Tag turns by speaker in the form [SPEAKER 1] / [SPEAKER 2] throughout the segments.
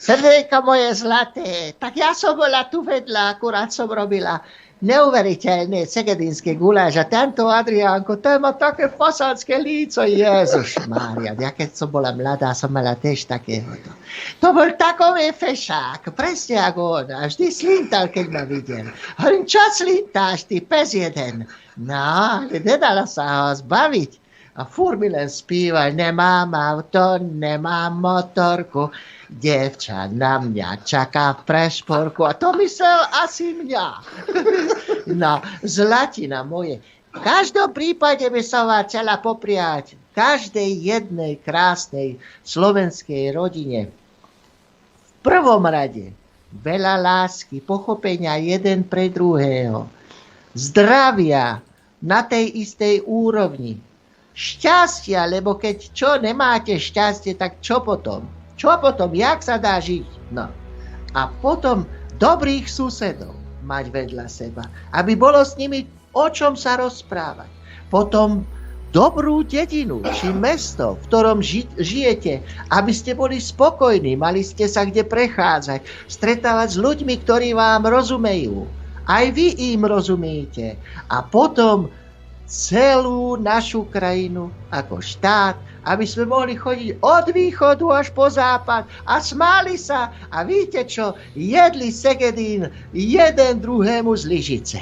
[SPEAKER 1] Srdiejko moje zlaté, tak ja som bola tu vedľa, akurát som robila neuveriteľné segedinské guláš a tento Adriánko, ten má také fasádzke líco, Ježiš Mária, ja keď som bola mladá, som mala tiež takéhoto. To bol takový fešák, presne ako on, a vždy slintal, keď ma videl. Hovorím, čo slintáš, ty pes jeden? No, ale nedala sa ho zbaviť. A furt mi len spíval, nemám auto, nemám motorku, dievča na mňa čaká v prešporku. A to myslel asi mňa. No, zlatina moje. V každom prípade by som vám chcela popriať každej jednej krásnej slovenskej rodine. V prvom rade veľa lásky, pochopenia jeden pre druhého, zdravia na tej istej úrovni, šťastia, lebo keď čo nemáte šťastie, tak čo potom? Čo potom? Jak sa dá žiť? No. A potom dobrých susedov mať vedľa seba, aby bolo s nimi o čom sa rozprávať. Potom dobrú dedinu či mesto, v ktorom žijete, aby ste boli spokojní, mali ste sa kde prechádzať, stretávať s ľuďmi, ktorí vám rozumejú. Aj vy im rozumiete. A potom celú našu krajinu ako štát, aby sme mohli chodiť od východu až po západ a smáli sa a víte čo, jedli segedín jeden druhému z lyžice.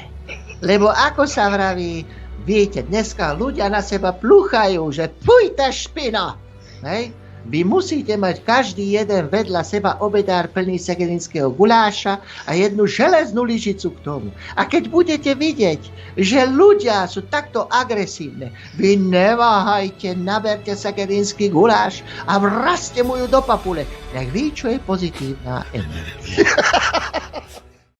[SPEAKER 1] Lebo ako sa vraví, viete, dneska ľudia na seba plúchajú, že fuj tá špina. Hej? Vy musíte mať každý jeden vedľa seba obedár plný segedinského guláša a jednu železnú lyžicu k tomu. A keď budete vidieť, že ľudia sú takto agresívne, vy neváhajte, naberte segedinský guláš a vrazte mu ju do papule. Nech ví, čo je pozitívna energia.